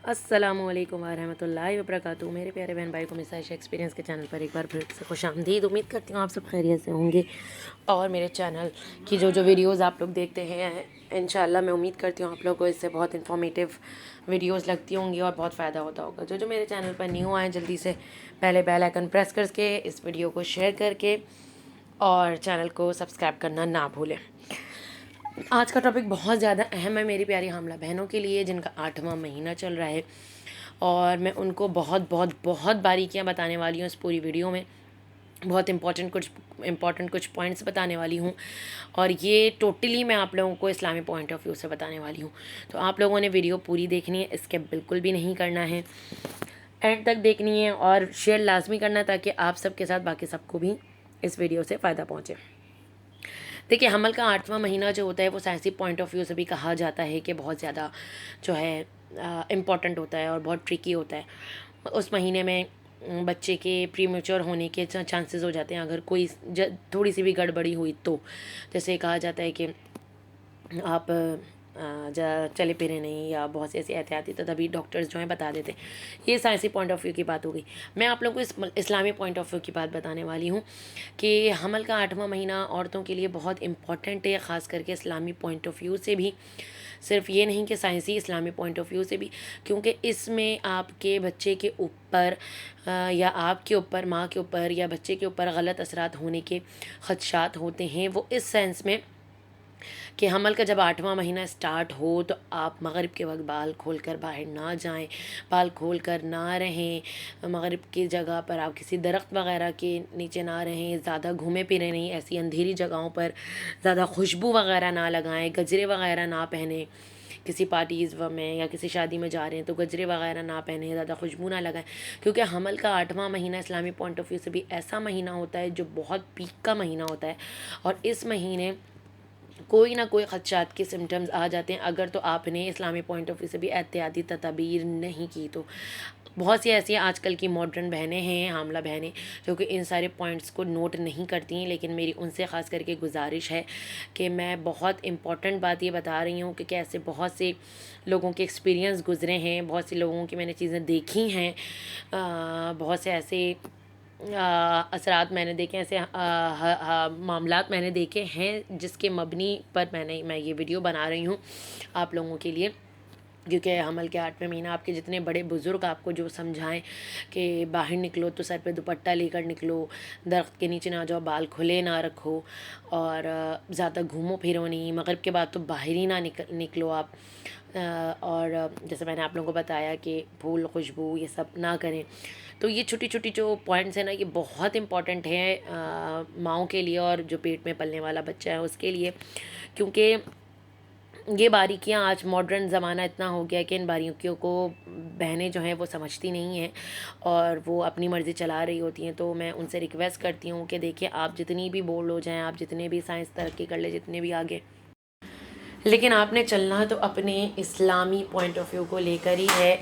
السلام علیکم ورحمۃ اللہ وبرکاتہ. میرے پیارے بہن بھائی کو مس عائشہ ایکسپیرینس کے چینل پر ایک بار پھر سے خوش آمدید. امید کرتی ہوں آپ سب خیریت سے ہوں گے اور میرے چینل کی جو ویڈیوز آپ لوگ دیکھتے ہیں انشاءاللہ میں امید کرتی ہوں آپ لوگوں کو اس سے بہت انفارمیٹیو ویڈیوز لگتی ہوں گی اور بہت فائدہ ہوتا ہوگا. جو میرے چینل پر نیو آئیں جلدی سے پہلے بیل آئیکن پریس کر کے اس ویڈیو کو شیئر کر کے اور چینل کو سبسکرائب کرنا نہ بھولیں. آج کا ٹاپک بہت زیادہ اہم ہے میری پیاری حاملہ بہنوں کے لیے جن کا 8واں مہینہ چل رہا ہے اور میں ان کو بہت بہت بہت باریکیاں بتانے والی ہوں اس پوری ویڈیو میں. بہت امپورٹنٹ کچھ پوائنٹس بتانے والی ہوں اور یہ ٹوٹلی میں آپ لوگوں کو اسلامی پوائنٹ آف ویو سے بتانے والی ہوں. تو آپ لوگوں نے ویڈیو پوری دیکھنی ہے, اسکپ بالکل بھی نہیں کرنا ہے, اینڈ تک دیکھنی ہے اور شیئر لازمی کرنا تاکہ آپ سب کے ساتھ باقی سب کو بھی اس ویڈیو سے فائدہ پہنچے. دیکھیے, حمل کا 8واں مہینہ جو ہوتا ہے وہ سائنسی پوائنٹ آف ویو سے بھی کہا جاتا ہے کہ بہت زیادہ جو ہے امپورٹنٹ ہوتا ہے اور بہت ٹرکی ہوتا ہے. اس مہینے میں بچے کے پری میچور ہونے کے چانسز ہو جاتے ہیں اگر کوئی تھوڑی سی بھی گڑبڑی ہوئی تو. جیسے کہا جاتا ہے کہ آپ چلے پھرے نہیں یا بہت سی ایسی احتیاطی تدابیر ڈاکٹرز جو ہیں بتا دیتے ہیں. یہ سائنسی پوائنٹ آف ویو کی بات ہو گئی. میں آپ لوگوں کو اسلامی پوائنٹ آف ویو کی بات بتانے والی ہوں کہ حمل کا 8واں مہینہ عورتوں کے لیے بہت امپورٹنٹ ہے, خاص کر کے اسلامی پوائنٹ آف ویو سے بھی. صرف یہ نہیں کہ سائنسی, اسلامی پوائنٹ آف ویو سے بھی, کیونکہ اس میں آپ کے بچے کے اوپر یا آپ کے اوپر, ماں کے اوپر یا بچے کے اوپر غلط اثرات ہونے کے خدشات ہوتے ہیں. وہ اس سینس میں کہ حمل کا جب 8واں مہینہ سٹارٹ ہو تو آپ مغرب کے وقت بال کھول کر باہر نہ جائیں, بال کھول کر نہ رہیں, مغرب کی جگہ پر آپ کسی درخت وغیرہ کے نیچے نہ رہیں, زیادہ گھومے پھرے نہیں, ایسی اندھیری جگہوں پر زیادہ خوشبو وغیرہ نہ لگائیں, گجرے وغیرہ نہ پہنیں. کسی پارٹیز میں یا کسی شادی میں جا رہے ہیں تو گجرے وغیرہ نہ پہنیں, زیادہ خوشبو نہ لگائیں, کیونکہ حمل کا 8واں مہینہ اسلامی پوائنٹ آف ویو سے بھی ایسا مہینہ ہوتا ہے جو بہت پیک کا مہینہ ہوتا ہے. اور اس مہینے کوئی نہ کوئی خدشات کے سمٹمز آ جاتے ہیں اگر تو آپ نے اسلامی پوائنٹ آف ویو سے بھی احتیاطی تدابیر نہیں کی تو. بہت سی ایسی آج کل کی ماڈرن بہنیں ہیں, حاملہ بہنیں, جو کہ ان سارے پوائنٹس کو نوٹ نہیں کرتی ہیں, لیکن میری ان سے خاص کر کے گزارش ہے کہ میں بہت امپورٹنٹ بات یہ بتا رہی ہوں کہ کیسے بہت سے لوگوں کے ایکسپیرینس گزرے ہیں, بہت سے لوگوں کی میں نے چیزیں دیکھی ہیں, بہت سے ایسے اثرات میں نے دیکھے, ایسے معاملات میں نے دیکھے ہیں جس کے مبنی پر میں یہ ویڈیو بنا رہی ہوں آپ لوگوں کے لیے. کیونکہ حمل کے 8ویں مہینہ آپ کے جتنے بڑے بزرگ آپ کو جو سمجھائیں کہ باہر نکلو تو سر پہ دوپٹہ لے کر نکلو, درخت کے نیچے نہ جاؤ, بال کھلے نہ رکھو اور زیادہ گھومو پھرو نہیں, مغرب کے بعد تو باہر ہی نہ نکلو آپ, اور جیسے میں نے آپ لوگوں کو بتایا کہ پھول خوشبو یہ سب نہ کریں. تو یہ چھوٹی چھوٹی جو پوائنٹس ہیں نا, یہ بہت امپورٹنٹ ہیں ماؤں کے لیے اور جو پیٹ میں پلنے والا بچہ ہے اس کے لیے, کیونکہ یہ باریکیاں آج ماڈرن زمانہ اتنا ہو گیا کہ ان باریکیوں کو بہنیں جو ہیں وہ سمجھتی نہیں ہیں اور وہ اپنی مرضی چلا رہی ہوتی ہیں. تو میں ان سے ریکویسٹ کرتی ہوں کہ دیکھیں, آپ جتنی بھی بولڈ ہو جائیں, آپ جتنے بھی سائنس ترقی کر لیں, جتنے بھی آگے, لیکن آپ نے چلنا تو اپنے اسلامی پوائنٹ آف ویو کو لے کر ہی ہے.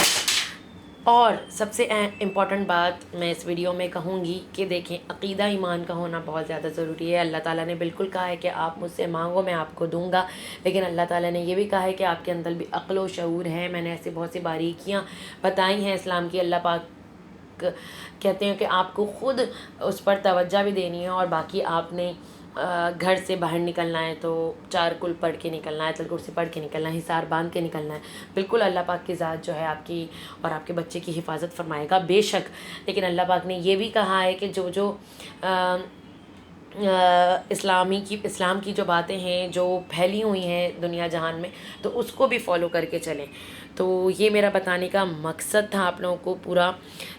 اور سب سے امپورٹنٹ بات میں اس ویڈیو میں کہوں گی کہ دیکھیں, عقیدہ ایمان کا ہونا بہت زیادہ ضروری ہے. اللہ تعالیٰ نے بالکل کہا ہے کہ آپ مجھ سے مانگو میں آپ کو دوں گا, لیکن اللہ تعالیٰ نے یہ بھی کہا ہے کہ آپ کے اندر بھی عقل و شعور ہے. میں نے ایسی بہت سی باریکیاں بتائی ہیں اسلام کی. اللہ پاک کہتے ہیں کہ آپ کو خود اس پر توجہ بھی دینی ہے, اور باقی آپ نے گھر سے باہر نکلنا ہے تو 4 کل پڑھ کے نکلنا ہے, آیت الکرسی پڑھ کے نکلنا ہے, حصار باندھ کے نکلنا ہے. بالکل اللہ پاک کی ذات جو ہے آپ کی اور آپ کے بچے کی حفاظت فرمائے گا بے شک, لیکن اللہ پاک نے یہ بھی کہا ہے کہ جو اسلام کی جو باتیں ہیں جو پھیلی ہوئی ہیں دنیا جہان میں, تو اس کو بھی فالو کر کے چلیں. تو یہ میرا بتانے کا مقصد تھا آپ لوگوں کو پورا,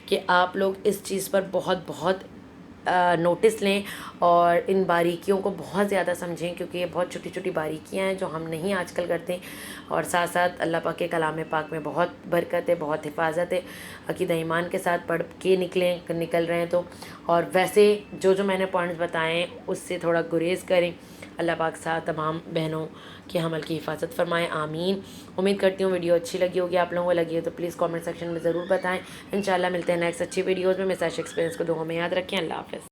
کہ آپ لوگ اس چیز پر بہت بہت نوٹس لیں اور ان باریکیوں کو بہت زیادہ سمجھیں, کیونکہ یہ بہت چھوٹی چھوٹی باریکیاں ہیں جو ہم نہیں آج کل کرتے ہیں. اور ساتھ ساتھ اللہ پاک کے کلام پاک میں بہت برکت ہے, بہت حفاظت ہے. عقیدہ ایمان کے ساتھ پڑھ کے نکل رہے ہیں تو, اور ویسے جو میں نے پوائنٹس بتائے ہیں اس سے تھوڑا گریز کریں. اللہ پاک ساتھ تمام بہنوں کے حمل کی حفاظت فرمائیں, آمین. امید کرتی ہوں ویڈیو اچھی لگی ہوگی, آپ لوگوں کو لگی ہے تو پلیز کامنٹ سیکشن میں ضرور بتائیں. انشاءاللہ ملتے ہیں نیکسٹ اچھی ویڈیوز میں. میرے ساتھ ایکسپیرینس کو دعاؤں میں یاد رکھیں. اللہ حافظ.